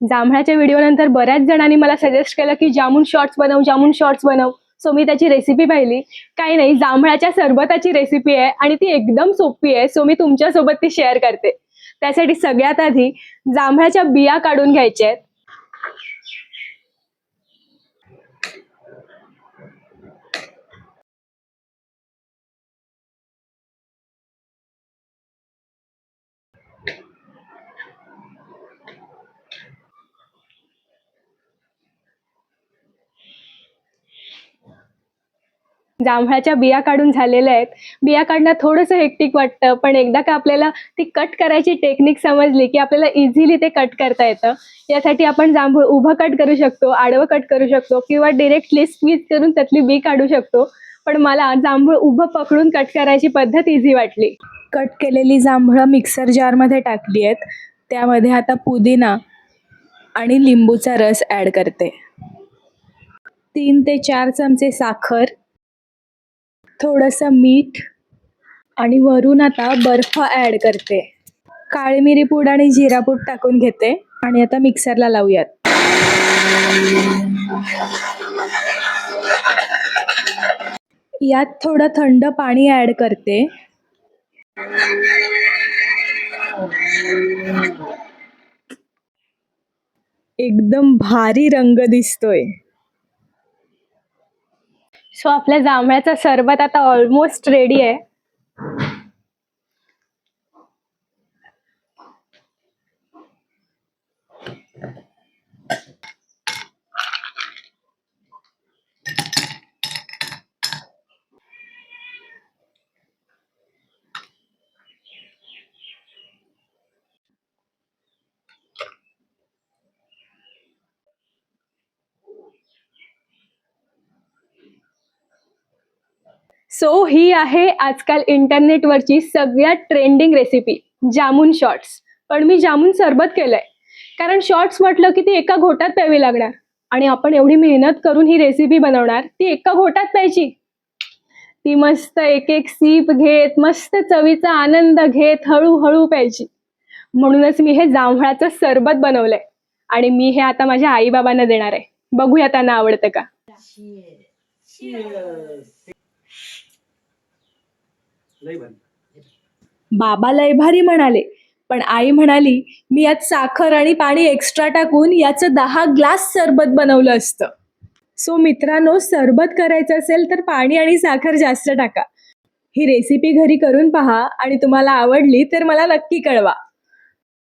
जांभळाच्या video नंतर बऱ्याच जणांनी मला सजेस्ट केलं की जामून शॉर्ट्स बनव, जामून शॉर्ट्स बनव. सो मी त्याची रेसिपी पाहिली. काही नाही, जांभळाच्या सरबताची रेसिपी आहे आणि ती एकदम सोपी आहे. सो मी तुमच्यासोबत ती शेअर करते. त्यासाठी सगळ्यात आधी जांभळाच्या बिया काढून घ्यायच्या आहेत. जांभळाच्या बिया काढून झालेल्या आहेत. बिया काढणं थोडंसं हेक्टिक वाटतं, पण एकदा का आपल्याला ती कट करायची टेक्निक समजली की आपल्याला इझिली ते कट करता येतं. यासाठी आपण जांभूळ उभं कट करू शकतो, आडवं कट करू शकतो किंवा डिरेक्टली स्क्वीज करून त्यातली बी काढू शकतो. पण मला जांभूळ उभं पकडून कट करायची पद्धत इझी वाटली. कट केलेली जांभळं मिक्सर जारमध्ये टाकली आहेत. त्यामध्ये आता पुदिना आणि लिंबूचा रस ॲड करते. 3 ते 4 चमचे साखर, थोडंसं मीठ आणि वरून आता बर्फ ॲड करते. काळी मिरी पूड आणि जिरा पूड टाकून घेते आणि आता मिक्सरला लावूयात. यात थोडं थंड पाणी ॲड करते. एकदम भारी रंग दिसतोय. सो आपल्या जांभळ्याचं सरबत आता ऑलमोस्ट रेडी आहे. सो ही आहे आजकाल इंटरनेटवरची सगळ्यात ट्रेंडिंग रेसिपी, जामून शॉर्ट्स. पण मी जामून सरबत केलंय, कारण शॉर्ट्स म्हटलं की ती एका घोटात प्यावी लागणार आणि आपण एवढी मेहनत करून ही रेसिपी बनवणार, ती एका घोटात प्यायची. ती मस्त एक एक सीप घेत, मस्त चवीचा आनंद घेत हळूहळू प्यायची. म्हणूनच मी हे जांभळाचं सरबत बनवलंय आणि मी हे आता माझ्या आई बाबांना देणार आहे. बघूया त्यांना आवडतं का. बाबा लय भारी म्हणाले, पण आई म्हणाली मी यात साखर आणि पाणी एक्स्ट्रा टाकून याचं 10 ग्लास सरबत बनवलं असतं. सो मित्रांनो, सरबत करायचं असेल तर पाणी आणि साखर जास्त टाका. ही रेसिपी घरी करून पहा आणि तुम्हाला आवडली तर मला नक्की कळवा.